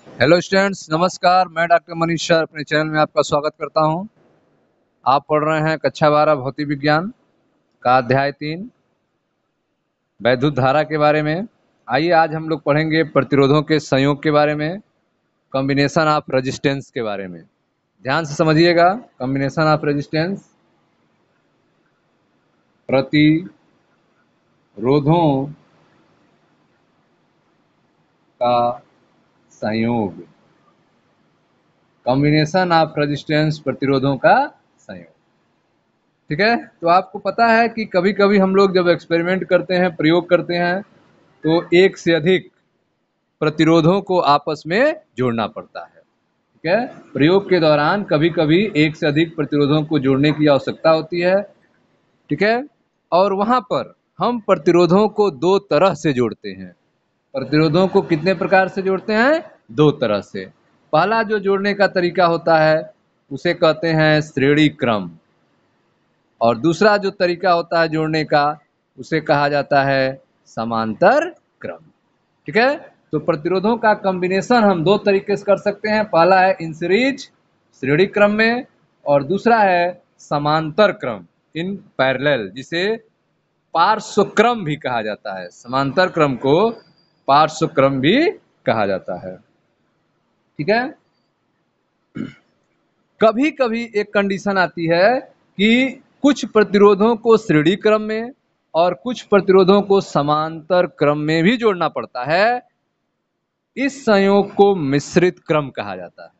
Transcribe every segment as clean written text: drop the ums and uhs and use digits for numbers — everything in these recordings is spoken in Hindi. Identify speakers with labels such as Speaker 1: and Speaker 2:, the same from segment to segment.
Speaker 1: हेलो स्टूडेंट्स, नमस्कार। मैं डॉक्टर मनीष सर अपने चैनल में आपका स्वागत करता हूं। आप पढ़ रहे हैं कक्षा 12 भौतिक विज्ञान का अध्याय 3 वैद्युत धारा के बारे में। आइए आज हम लोग पढ़ेंगे प्रतिरोधों के संयोग के बारे में, कॉम्बिनेशन ऑफ रेजिस्टेंस के बारे में। ध्यान से समझिएगा। कॉम्बिनेशन ऑफ रेजिस्टेंस, प्रतिरोधों का संयोग। कॉम्बिनेशन ऑफ रेजिस्टेंस, प्रतिरोधों का संयोग। ठीक है। तो आपको पता है कि कभी कभी हम लोग जब एक्सपेरिमेंट करते हैं, प्रयोग करते हैं, तो एक से अधिक प्रतिरोधों को आपस में जोड़ना पड़ता है। ठीक है। प्रयोग के दौरान कभी कभी एक से अधिक प्रतिरोधों को जोड़ने की आवश्यकता होती है। ठीक है। और वहां पर हम प्रतिरोधों को दो तरह से जोड़ते हैं। प्रतिरोधों को कितने प्रकार से जोड़ते हैं? दो तरह से। पहला जो जोड़ने का तरीका होता है उसे कहते हैं श्रेणी क्रम, और दूसरा जो तरीका होता है जोड़ने का उसे कहा जाता है समांतर क्रम। ठीक है। तो प्रतिरोधों का कॉम्बिनेशन हम दो तरीके से कर सकते हैं। पहला है इन सीरीज, श्रेणी क्रम में, और दूसरा है समांतर क्रम, इन पैरेलल, जिसे पार्श्व क्रम भी कहा जाता है। समांतर क्रम को पार्श्व क्रम भी कहा जाता है। ठीक है। कभी कभी एक कंडीशन आती है कि कुछ प्रतिरोधों को श्रेणी क्रम में और कुछ प्रतिरोधों को समांतर क्रम में भी जोड़ना पड़ता है। इस संयोग को मिश्रित क्रम कहा जाता है।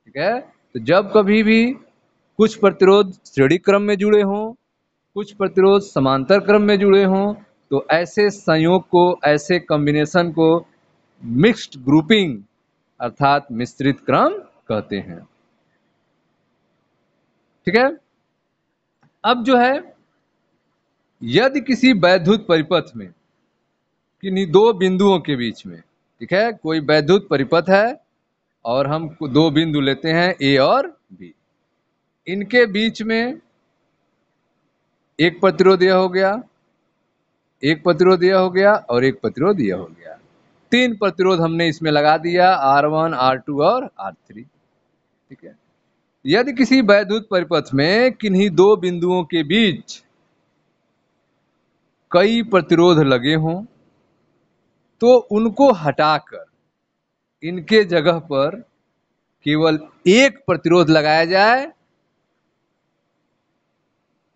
Speaker 1: ठीक है। तो जब कभी भी कुछ प्रतिरोध श्रेणी क्रम में जुड़े हों, कुछ प्रतिरोध समांतर क्रम में जुड़े हों, तो ऐसे संयोग को, ऐसे कॉम्बिनेशन को मिक्स्ड ग्रुपिंग अर्थात मिश्रित क्रम कहते हैं। ठीक है। अब जो है, यदि किसी वैद्युत परिपथ में किन्हीं दो बिंदुओं के बीच में, ठीक है, कोई वैद्युत परिपथ है और हम दो बिंदु लेते हैं ए और बी। इनके बीच में एक प्रतिरोध यह हो गया, एक प्रतिरोध यह हो गया और एक प्रतिरोध यह हो गया। तीन प्रतिरोध हमने इसमें लगा दिया, R1, R2 और R3। ठीक है। यदि किसी वैद्युत परिपथ में किन्हीं दो बिंदुओं के बीच कई प्रतिरोध लगे हों, तो उनको हटाकर इनके जगह पर केवल एक प्रतिरोध लगाया जाए।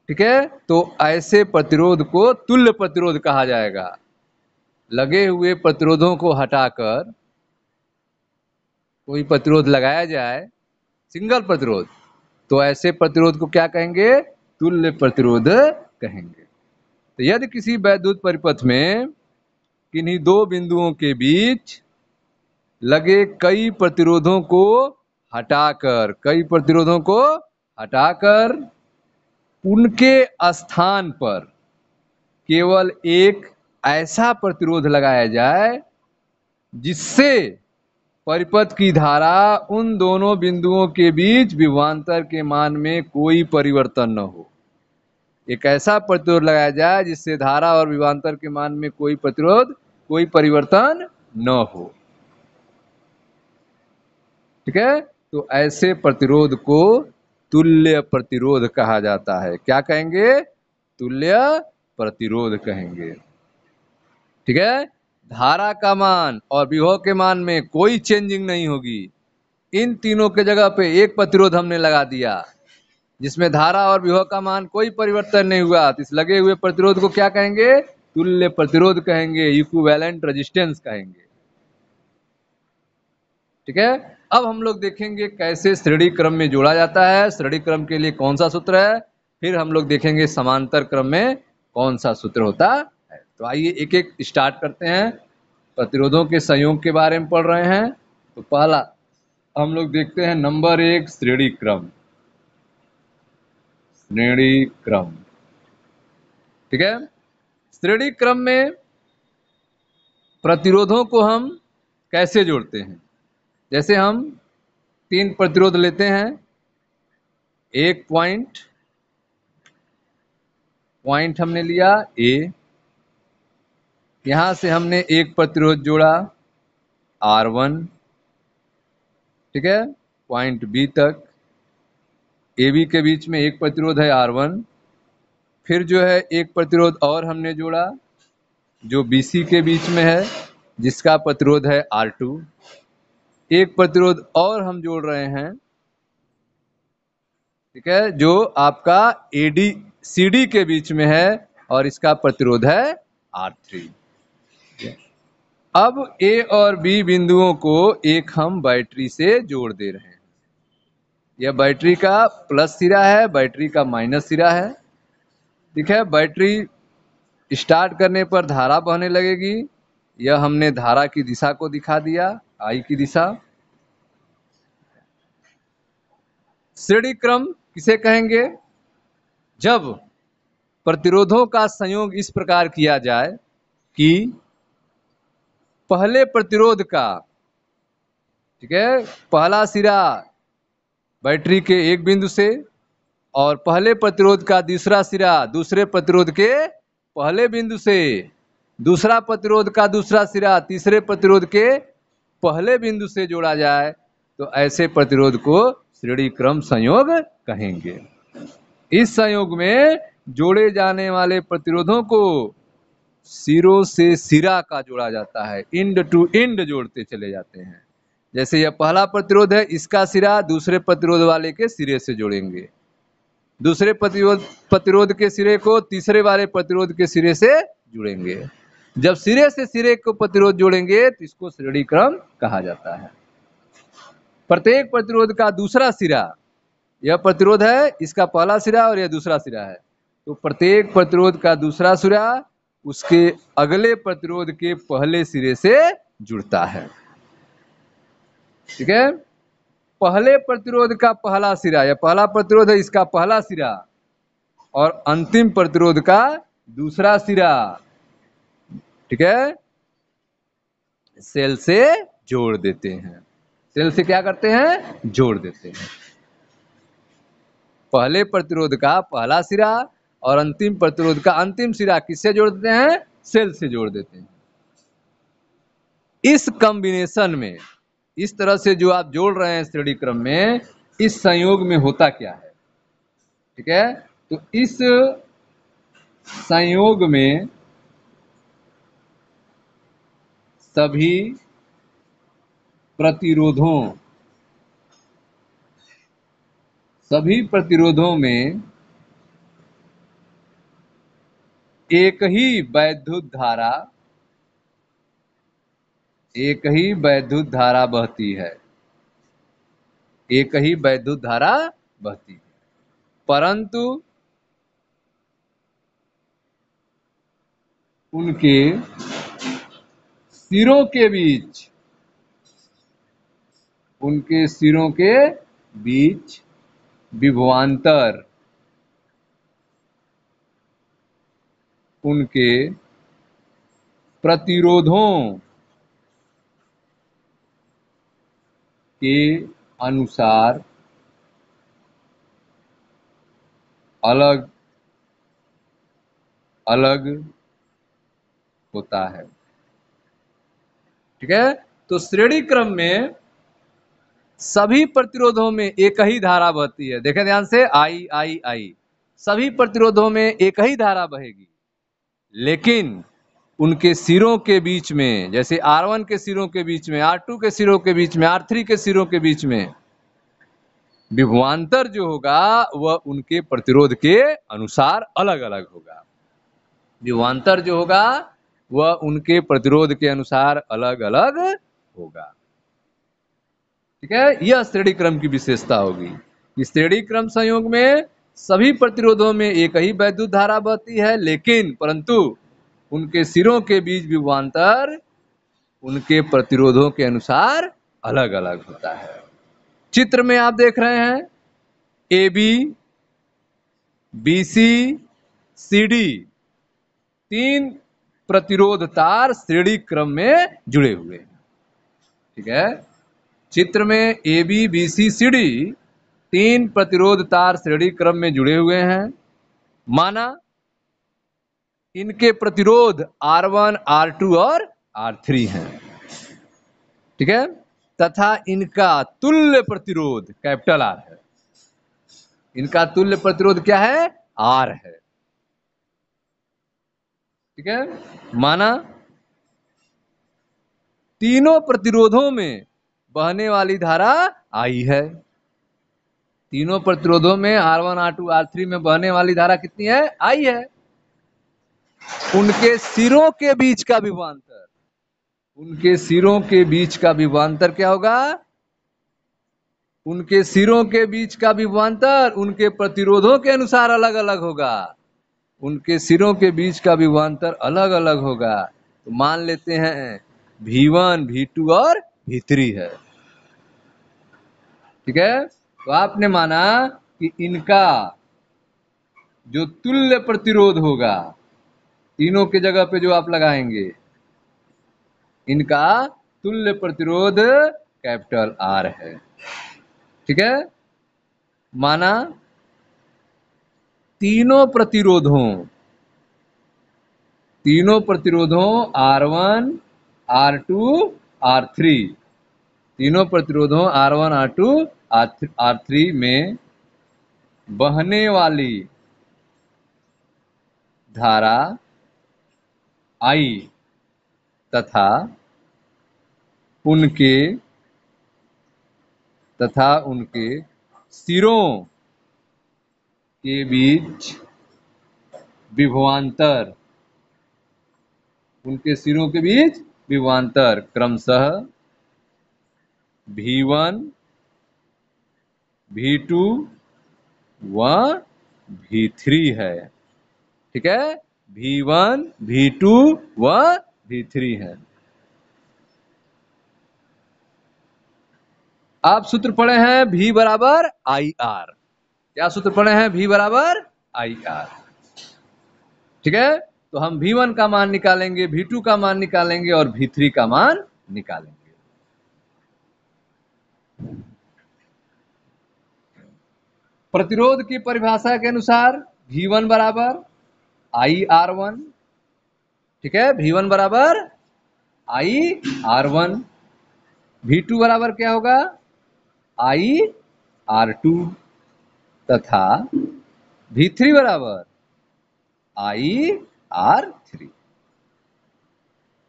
Speaker 1: ठीक है। तो ऐसे प्रतिरोध को तुल्य प्रतिरोध कहा जाएगा। लगे हुए प्रतिरोधों को हटाकर कोई प्रतिरोध लगाया जाए, सिंगल प्रतिरोध, तो ऐसे प्रतिरोध को क्या कहेंगे? तुल्य प्रतिरोध कहेंगे। तो यदि किसी वैद्युत परिपथ में किन्हीं दो बिंदुओं के बीच लगे कई प्रतिरोधों को हटाकर उनके स्थान पर केवल एक ऐसा प्रतिरोध लगाया जाए जिससे परिपथ की धारा उन दोनों बिंदुओं के बीच विभवांतर के मान में कोई परिवर्तन न हो। एक ऐसा प्रतिरोध लगाया जाए जिससे धारा और विभवांतर के मान में कोई परिवर्तन न हो। ठीक है। तो ऐसे प्रतिरोध को तुल्य प्रतिरोध कहा जाता है। क्या कहेंगे? तुल्य प्रतिरोध कहेंगे। ठीक है। धारा का मान और विभव के मान में कोई चेंजिंग नहीं होगी। इन तीनों के जगह पे एक प्रतिरोध हमने लगा दिया जिसमें धारा और विभव का मान कोई परिवर्तन नहीं हुआ, तो इस लगे हुए प्रतिरोध को क्या कहेंगे? तुल्य प्रतिरोध कहेंगे, इक्विवेलेंट रेजिस्टेंस कहेंगे। ठीक है। अब हम लोग देखेंगे कैसे श्रेणी क्रम में जोड़ा जाता है, श्रेणी क्रम के लिए कौन सा सूत्र है, फिर हम लोग देखेंगे समांतर क्रम में कौन सा सूत्र होता है। तो आइए एक एक स्टार्ट करते हैं। प्रतिरोधों के संयोग के बारे में पढ़ रहे हैं। तो पहला हम लोग देखते हैं, नंबर 1, श्रेणी क्रम। श्रेणी क्रम। ठीक है। श्रेणी क्रम में प्रतिरोधों को हम कैसे जोड़ते हैं? जैसे हम तीन प्रतिरोध लेते हैं, एक पॉइंट हमने लिया ए, यहां से हमने एक प्रतिरोध जोड़ा R1, ठीक है, पॉइंट बी तक। ए बी के बीच में एक प्रतिरोध है R1, फिर जो है एक प्रतिरोध और हमने जोड़ा जो BC के बीच में है, जिसका प्रतिरोध है R2। एक प्रतिरोध और हम जोड़ रहे हैं, ठीक है, जो आपका AD CD के बीच में है और इसका प्रतिरोध है R3। अब A और B बिंदुओं को एक हम बैटरी से जोड़ दे रहे हैं। यह बैटरी का प्लस सिरा है, बैटरी का माइनस सिरा है। ठीक है, बैटरी स्टार्ट करने पर धारा बहने लगेगी। यह हमने धारा की दिशा को दिखा दिया, I की दिशा। श्रेणी क्रम किसे कहेंगे? जब प्रतिरोधों का संयोग इस प्रकार किया जाए कि पहले प्रतिरोध का, ठीक है, पहला सिरा बैटरी के एक बिंदु से और पहले प्रतिरोध का दूसरा सिरा दूसरे प्रतिरोध के पहले बिंदु से, दूसरा प्रतिरोध का दूसरा सिरा तीसरे प्रतिरोध के पहले बिंदु से जोड़ा जाए तो ऐसे प्रतिरोध को श्रेणी क्रम संयोग कहेंगे। इस संयोग में जोड़े जाने वाले प्रतिरोधों को सिरों से सिरा का जोड़ा जाता है, इंड टू इंड जोड़ते चले जाते हैं। जैसे यह पहला प्रतिरोध है, इसका सिरा दूसरे प्रतिरोध वाले के सिरे से जोड़ेंगे, दूसरे प्रतिरोध के सिरे को तीसरे वाले प्रतिरोध के सिरे से जुड़ेंगे। जब सिरे से सिरे को प्रतिरोध जोड़ेंगे तो इसको श्रेणी क्रम कहा जाता है। प्रत्येक प्रतिरोध का दूसरा सिरा, यह प्रतिरोध है, इसका पहला सिरा और यह दूसरा सिरा है, तो प्रत्येक प्रतिरोध का दूसरा सिरा उसके अगले प्रतिरोध के पहले सिरे से जुड़ता है। ठीक है, पहले प्रतिरोध का पहला सिरा, यह पहला प्रतिरोध है, इसका पहला सिरा और अंतिम प्रतिरोध का दूसरा सिरा, ठीक है, सेल से जोड़ देते हैं। सेल से क्या करते हैं? जोड़ देते हैं। पहले प्रतिरोध का पहला सिरा और अंतिम प्रतिरोध का अंतिम सिरा किससे जोड़ देते हैं? सेल से जोड़ देते हैं। इस कॉम्बिनेशन में, इस तरह से जो आप जोड़ रहे हैं श्रेणी क्रम में, इस संयोग में होता क्या है? ठीक है, तो इस संयोग में सभी प्रतिरोधों में एक ही वैद्युत धारा बहती है, एक ही वैद्युत धारा बहती है, परंतु उनके सिरों के बीच विभवांतर उनके प्रतिरोधों के अनुसार अलग अलग होता है। ठीक है, तो श्रेणी क्रम में सभी प्रतिरोधों में एक ही धारा बहती है। देखें ध्यान से, आई आई आई, सभी प्रतिरोधों में एक ही धारा बहेगी, लेकिन उनके सिरों के बीच में, जैसे R1 के सिरों के बीच में, R2 के सिरों के बीच में, R3 के सिरों के बीच में विभवांतर जो होगा वह उनके प्रतिरोध के अनुसार अलग अलग होगा। विभवांतर जो होगा वह उनके प्रतिरोध के अनुसार अलग अलग होगा। ठीक है, यह श्रेणी क्रम की विशेषता होगी। इस श्रेणी क्रम संयोग में सभी प्रतिरोधों में एक ही वैद्युत धारा बहती है, लेकिन परंतु उनके सिरों के बीच विभवांतर उनके प्रतिरोधों के अनुसार अलग अलग होता है। चित्र में आप देख रहे हैं AB, BC, CD, 3 प्रतिरोध तार श्रेणी क्रम में जुड़े हुए हैं। ठीक है, चित्र में AB, BC, CD 3 प्रतिरोध तार श्रेणी क्रम में जुड़े हुए हैं। माना इनके प्रतिरोध R1, R2 और R3 हैं। ठीक है, तथा इनका तुल्य प्रतिरोध कैपिटल आर है। इनका तुल्य प्रतिरोध क्या है? आर है। ठीक है, माना तीनों प्रतिरोधों में बहने वाली धारा आई है। तीनों प्रतिरोधों में R1 R2 R3 में बहने वाली धारा कितनी है? आई है। उनके सिरों के बीच का विभवांतर, उनके सिरों के बीच का विभवांतर क्या होगा? उनके सिरों के बीच का विभवांतर उनके प्रतिरोधों के अनुसार अलग अलग होगा। उनके सिरों के बीच का विभवांतर अलग अलग होगा। तो मान लेते हैं V1 V2 और V3 है। ठीक है, तो आपने माना कि इनका जो तुल्य प्रतिरोध होगा, तीनों के जगह पे जो आप लगाएंगे, इनका तुल्य प्रतिरोध कैपिटल आर है। ठीक है, माना तीनों प्रतिरोधों R1 R2 R3, तीनों प्रतिरोधों R1 R2 R3 में बहने वाली धारा I तथा उनके सिरों के बीच विभवांतर, उनके सिरों के बीच विभवांतर क्रमशः V1 V2 व V3 है। ठीक है, V1 V2 व V3 है। आप सूत्र पढ़े हैं V बराबर आई आर। क्या सूत्र पढ़े हैं? V बराबर आई आर। ठीक है, तो हम V1 का मान निकालेंगे, V2 का मान निकालेंगे और V3 का मान निकालेंगे। प्रतिरोध की परिभाषा के अनुसार V1 बराबर IR1। ठीक है, V1 बराबर IR1। V2 बराबर क्या होगा? IR2 तथा V3 बराबर IR3।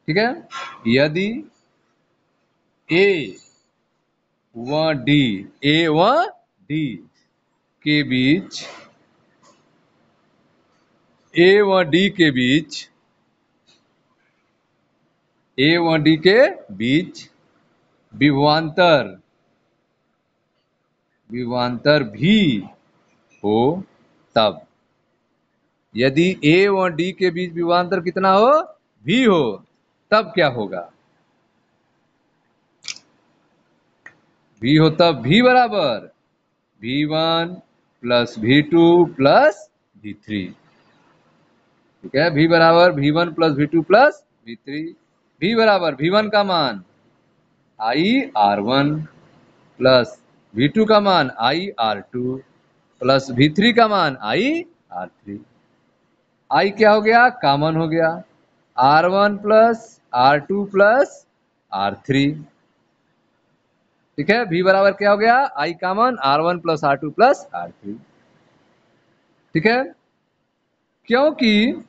Speaker 1: ठीक है, यदि A व D के बीच विभवांतर भी हो, तब यदि A व D के बीच विभवांतर कितना हो? V हो, तब क्या होगा? V हो तब V बराबर V1 plus V2 plus V3। ठीक है, V बराबर V1 plus V2 plus V3। V बराबर V1 का मान IR1 प्लस V2 का मान IR2 प्लस V3 का मान IR3। I क्या हो गया? कॉमन हो गया, R1 plus R2 plus R3। ठीक है, V बराबर क्या हो गया? I common, R1 plus R2 plus R3। ठीक है, क्योंकि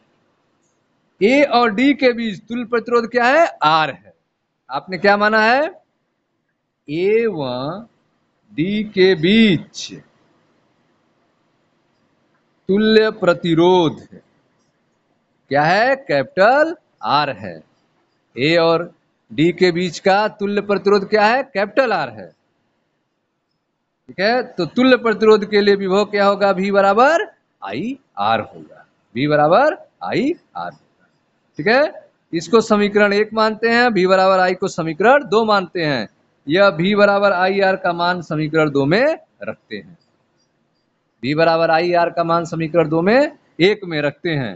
Speaker 1: A और D के बीच तुल्य प्रतिरोध क्या है? R है। आपने क्या माना है? A व D के बीच तुल्य प्रतिरोध क्या है? कैपिटल R है। A और D के बीच का तुल्य प्रतिरोध क्या है? कैपिटल R है। ठीक है, तो तुल्य प्रतिरोध के लिए विभव क्या होगा? V बराबर IR होगा। V बराबर IR। ठीक है, इसको समीकरण 1 मानते हैं, V बराबर I को समीकरण 2 मानते हैं। यह V बराबर IR का मान समीकरण 2 में रखते हैं। V बराबर IR का मान समीकरण 2 में 1 में रखते हैं।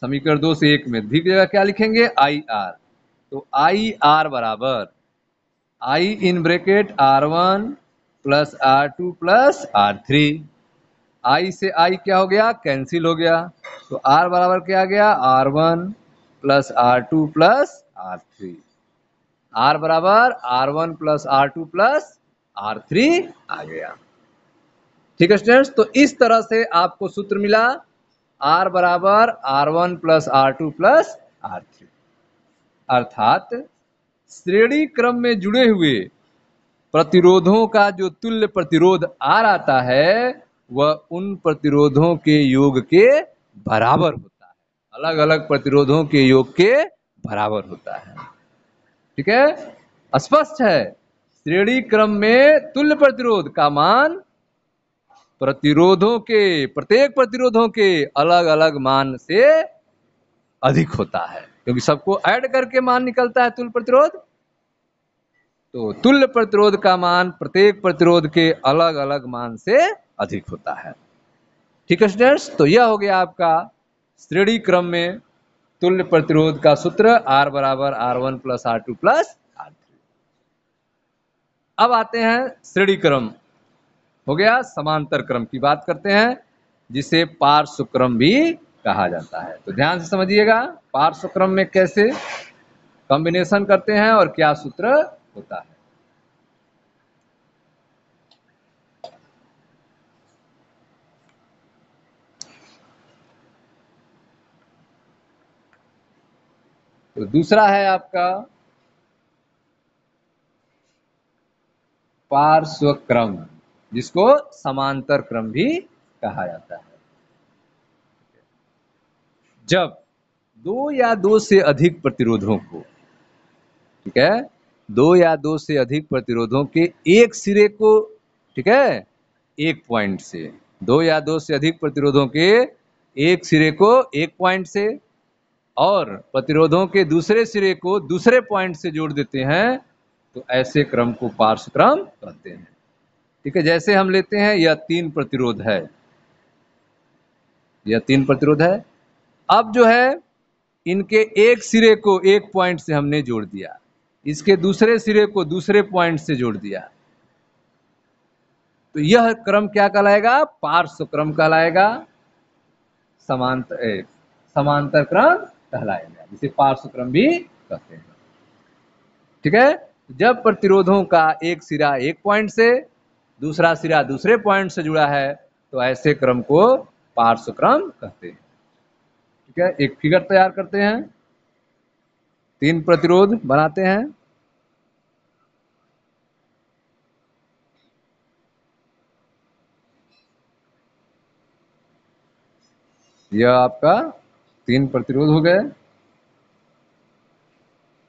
Speaker 1: समीकरण 2 से 1 में V की जगह क्या लिखेंगे? IR। तो IR बराबर I in bracket R1 plus R2 plus R3। I से I क्या हो गया? कैंसिल हो गया। तो R बराबर क्या आ गया? R1 plus R2 plus R3। R बराबर R1 plus R2 plus R3 आ गया। ठीक है स्टूडेंट्स, तो इस तरह से आपको सूत्र मिला R बराबर R1 plus R2 plus R3, अर्थात श्रेणी क्रम में जुड़े हुए प्रतिरोधों का जो तुल्य प्रतिरोध R आता है वह उन प्रतिरोधों के योग के बराबर होता है, अलग अलग प्रतिरोधों के योग के बराबर होता है। ठीक है, स्पष्ट है। श्रेणी क्रम में तुल्य प्रतिरोध का मान प्रतिरोधों के, प्रत्येक प्रतिरोधों के अलग अलग मान से अधिक होता है, क्योंकि सबको ऐड करके मान निकलता है तुल्य प्रतिरोध। तो तुल्य प्रतिरोध का मान प्रत्येक प्रतिरोध के अलग अलग मान से अधिक होता है। ठीक है स्टूडेंट्स, तो यह हो गया आपका श्रेणी क्रम में तुल्य प्रतिरोध का सूत्र R बराबर R1 plus R2 plus R3। अब आते हैं श्रेणी क्रम, हो गया। समांतर क्रम की बात करते हैं, जिसे पार्श्व क्रम भी कहा जाता है। तो ध्यान से समझिएगा, पार्श्व क्रम में कैसे कॉम्बिनेशन करते हैं और क्या सूत्र होता है। तो दूसरा है आपका पार्श्व क्रम, जिसको समांतर क्रम भी कहा जाता है। जब दो या दो से अधिक प्रतिरोधों को, ठीक है, दो या दो से अधिक प्रतिरोधों के एक सिरे को, ठीक है, एक पॉइंट से, दो या दो से अधिक प्रतिरोधों के एक सिरे को एक पॉइंट से और प्रतिरोधों के दूसरे सिरे को दूसरे पॉइंट से जोड़ देते हैं, तो ऐसे क्रम को पार्श्व क्रम कहते हैं। ठीक है, जैसे हम लेते हैं यह तीन प्रतिरोध है, यह तीन प्रतिरोध है। अब जो है इनके एक सिरे को एक पॉइंट से हमने जोड़ दिया, इसके दूसरे सिरे को दूसरे पॉइंट से जोड़ दिया, तो यह क्रम क्या कहलाएगा? पार्श्व क्रम कहलाएगा, समांतर क्रम कहलाएगा, जिसे पार्श्व क्रम भी कहते हैं। ठीक है, जब प्रतिरोधों का एक सिरा एक पॉइंट से, दूसरा सिरा दूसरे पॉइंट से जुड़ा है, तो ऐसे क्रम को पार्श्व क्रम कहते हैं। ठीक है, एक फिगर तैयार करते हैं, तीन प्रतिरोध बनाते हैं। यह आपका तीन प्रतिरोध हो गए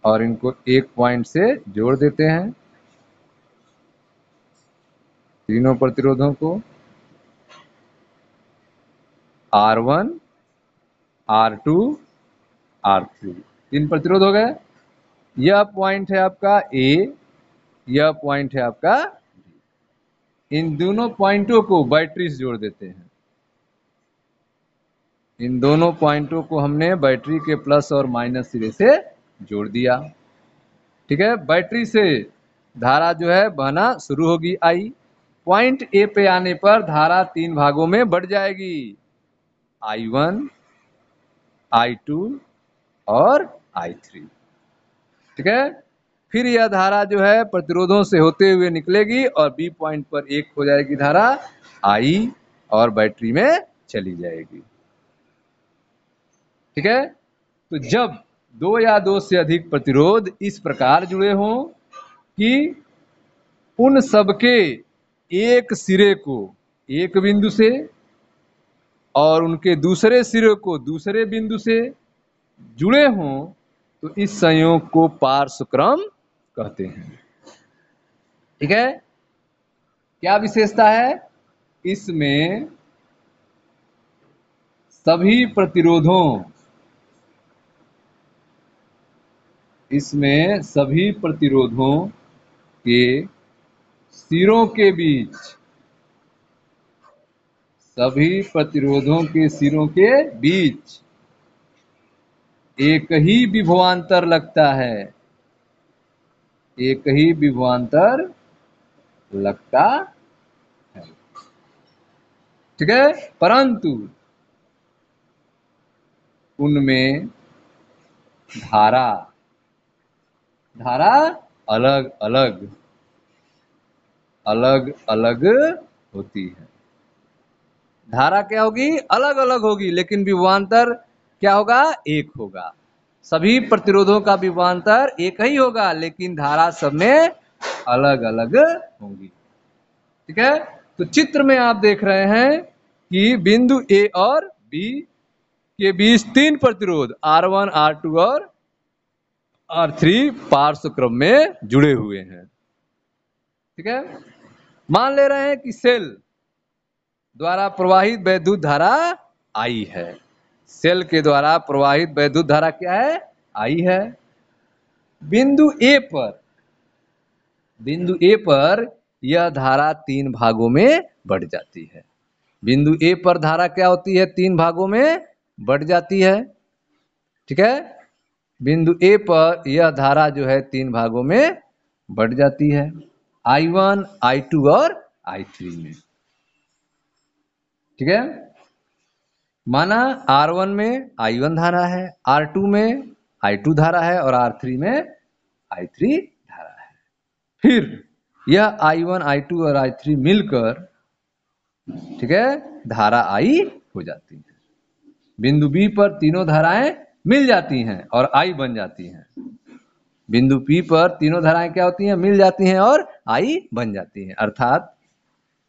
Speaker 1: और इनको एक पॉइंट से जोड़ देते हैं, तीनों प्रतिरोधों को R1, R2, R3, तीन प्रतिरोध हो गए। यह पॉइंट है आपका A, यह पॉइंट है आपका B। इन दोनों पॉइंटों को बैटरी से जोड़ देते हैं, इन दोनों पॉइंटों को हमने बैटरी के प्लस और माइनस सिरे से जोड़ दिया। ठीक है, बैटरी से धारा जो है बहना शुरू होगी I। पॉइंट ए पे आने पर धारा तीन भागों में बढ़ जाएगी, I1, I2 और I3। ठीक है, फिर यह धारा जो है प्रतिरोधों से होते हुए निकलेगी और बी पॉइंट पर एक हो जाएगी धारा I और बैटरी में चली जाएगी। ठीक है, तो जब दो या दो से अधिक प्रतिरोध इस प्रकार जुड़े हों कि उन सबके एक सिरे को एक बिंदु से और उनके दूसरे सिरे को दूसरे बिंदु से जुड़े हों, तो इस संयोग को पार्श्व क्रम कहते हैं। ठीक है, क्या विशेषता है? इसमें सभी प्रतिरोधों, इसमें सभी प्रतिरोधों के सिरों के बीच, सभी प्रतिरोधों के सिरों के बीच एक ही विभवांतर लगता है, एक ही विभवांतर लगता है। ठीक है, परंतु उनमें धारा धारा अलग अलग अलग अलग होती है। धारा क्या होगी? अलग अलग होगी, लेकिन विभवांतर क्या होगा? एक होगा। सभी प्रतिरोधों का विभवांतर एक ही होगा, लेकिन धारा सब में अलग अलग होंगी। ठीक है, तो चित्र में आप देख रहे हैं कि बिंदु ए और बी के बीच तीन प्रतिरोध R1, R2 और R3 पार्श्व क्रम में जुड़े हुए हैं। ठीक है, मान ले रहे हैं कि सेल द्वारा प्रवाहित वैद्युत धारा I है। सेल के द्वारा प्रवाहित वैद्युत धारा क्या है? I है। बिंदु ए पर यह धारा तीन भागों में बढ़ जाती है। बिंदु ए पर धारा क्या होती है? तीन भागों में बढ़ जाती है। ठीक है, बिंदु ए पर यह धारा जो है तीन भागों में बढ़ जाती है, I1, I2 और I3 में। ठीक है, माना R1 में I1 धारा है, R2 में I2 धारा है और R3 में I3 धारा है। फिर यह I1, I2 और I3 मिलकर, ठीक है, धारा I हो जाती है। बिंदु बी पर तीनों धाराएं मिल जाती हैं और I बन जाती हैं। बिंदु P पर तीनों धाराएं क्या होती हैं? मिल जाती हैं और I बन जाती हैं। अर्थात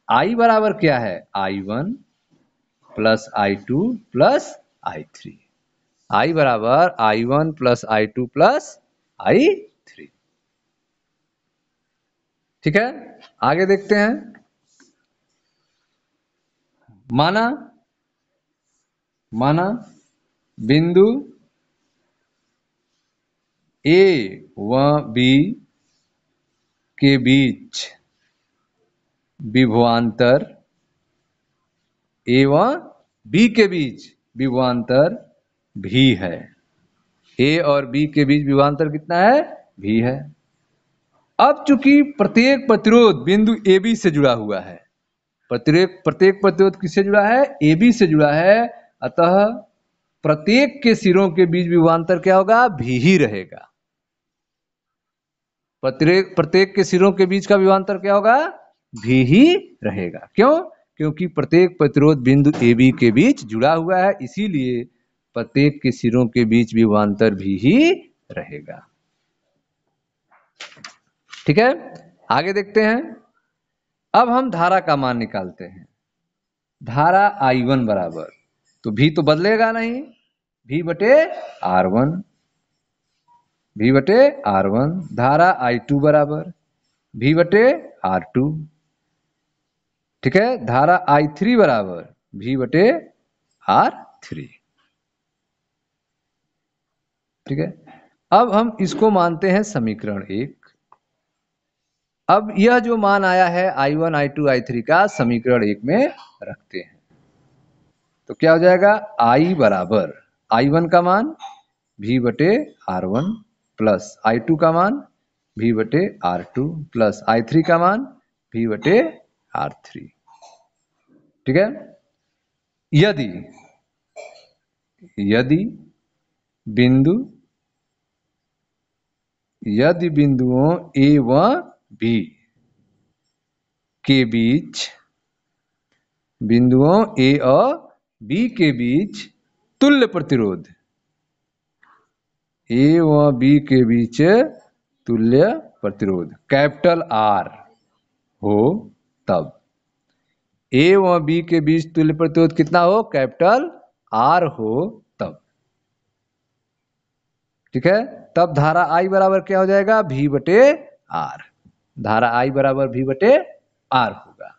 Speaker 1: I बराबर क्या है? I1 plus I2 plus I3। I बराबर I1 plus I2 plus I3। ठीक है, आगे देखते हैं। माना बिंदु A व B के बीच विभवांतर A व B के बीच विभवांतर V है। A और B के बीच विभवांतर कितना है? V है। अब चूंकि प्रत्येक प्रतिरोध बिंदु AB से जुड़ा हुआ है, प्रत्येक प्रतिरोध किससे जुड़ा है? AB से जुड़ा है। अतः प्रत्येक के सिरों के बीच विभवांतर क्या होगा? V ही रहेगा। प्रत्येक के सिरों के बीच का विभवांतर क्या होगा? V ही रहेगा। क्यों? क्योंकि प्रत्येक प्रतिरोध बिंदु AB के बीच जुड़ा हुआ है, इसीलिए प्रत्येक के सिरों के बीच विभवांतर V ही रहेगा। ठीक है, आगे देखते हैं। अब हम धारा का मान निकालते हैं। धारा I1 बराबर, तो V तो बदलेगा नहीं, V बटे R1, V बटे R1। धारा I2 बराबर V बटे R2। ठीक है, धारा I3 बराबर V बटे R3। ठीक है, अब हम इसको मानते हैं समीकरण 1। अब यह जो मान आया है I1, I2, I3 का समीकरण 1 में रखते हैं, तो क्या हो जाएगा? I बराबर I1 का मान V बटे R1 प्लस I2 का मान V बटे R2 प्लस I3 का मान V बटे R3। ठीक है, यदि बिंदुओं A व B के बीच, बिंदुओं A और B के बीच तुल्य प्रतिरोध, A व B के बीच तुल्य प्रतिरोध कैपिटल R हो, तब A व B के बीच तुल्य प्रतिरोध कितना हो? कैपिटल R हो, तब। ठीक है, तब धारा I बराबर क्या हो जाएगा? V बटे R। धारा I बराबर V बटे R होगा।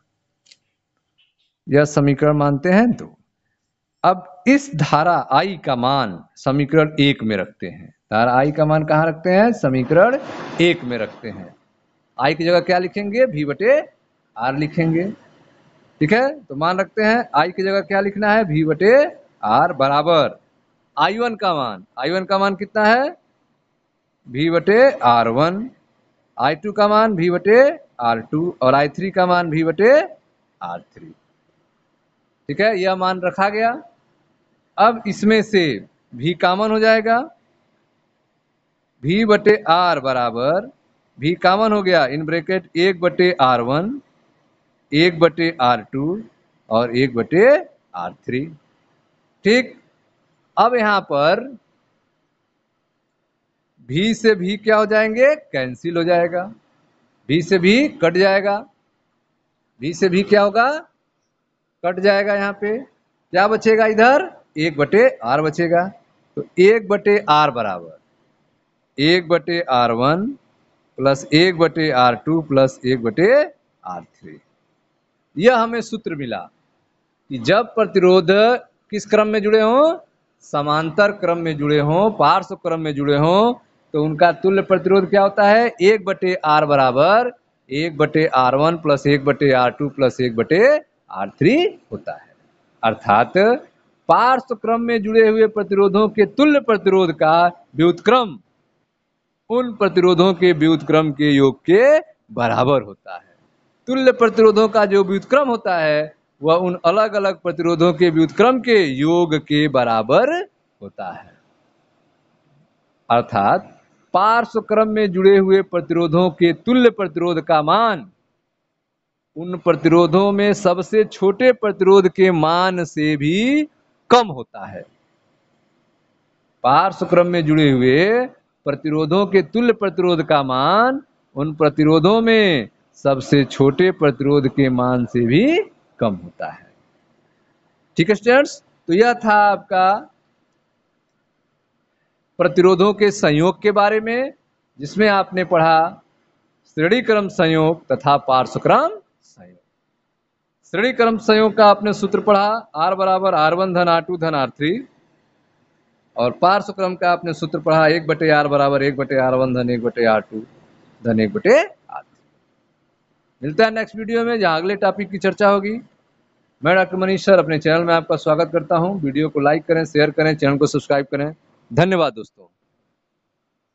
Speaker 1: यह समीकरण मानते हैं। तो अब इस धारा I का मान समीकरण 1 में रखते हैं। धारा I का मान कहाँ रखते हैं? समीकरण 1 में रखते हैं। I की जगह क्या लिखेंगे? V बटे R लिखेंगे। ठीक है, तो मान रखते हैं I की जगह क्या लिखना है? V बटे R बराबर I1 का मान कितना है? V बटे R1। I2 का मान V बटे R2 और I3 का मान V बटे R3। ठीक है, यह मान रखा गया। अब इसमें से V कॉमन हो जाएगा, V बटे R बराबर, V कॉमन हो गया, इन ब्रैकेट 1/R1, 1/R2 और 1/R3। ठीक, अब यहां पर V से V क्या हो जाएंगे, कैंसिल हो जाएगा, V से V कट जाएगा, V से V क्या होगा, कट जाएगा। यहाँ पे क्या बचेगा, इधर 1/R बचेगा। तो 1/R बराबर 1/R1 plus 1/R2 plus 1/R3। यह हमें सूत्र मिला कि जब प्रतिरोध किस क्रम में जुड़े हों, समांतर क्रम में जुड़े हों, पार्श्व क्रम में जुड़े हों, तो उनका तुल्य प्रतिरोध क्या होता है, 1/R बराबर 1/R1 plus 1/R2 plus 1/R3 होता है। अर्थात पार्श्व क्रम में जुड़े हुए प्रतिरोधों के तुल्य प्रतिरोध का व्युत्क्रम उन प्रतिरोधों के व्युत्क्रम के योग के बराबर होता है। तुल्य प्रतिरोधों का जो व्युत्क्रम होता है वह उन अलग अलग प्रतिरोधों के व्युत्क्रम के योग के बराबर होता है। अर्थात पार्श्व क्रम में जुड़े हुए प्रतिरोधों के तुल्य प्रतिरोध का मान उन प्रतिरोधों में सबसे छोटे प्रतिरोध के मान से भी कम होता है। पार्श्व क्रम में जुड़े हुए प्रतिरोधों के तुल्य प्रतिरोध का मान उन प्रतिरोधों में सबसे छोटे प्रतिरोध के मान से भी कम होता है। ठीक है स्टूडेंट्स, तो यह था आपका प्रतिरोधों के संयोग के बारे में, जिसमें आपने पढ़ा श्रेणी क्रम संयोग तथा पार्श्व क्रम संयोग। श्रेणी क्रम संयोग का आपने सूत्र पढ़ा, R बराबर R1 धन R2 धन R3, और पार्श्व क्रम का आपने सूत्र पढ़ा 1/R बराबर 1/R1 धन 1/R2 धन 1/R3। मिलता है नेक्स्ट वीडियो में, जहां अगले टॉपिक की चर्चा होगी। मैं डॉक्टर मनीष सर अपने चैनल में आपका स्वागत करता हूं। वीडियो को लाइक करें, शेयर करें, चैनल को सब्सक्राइब करें। धन्यवाद दोस्तों।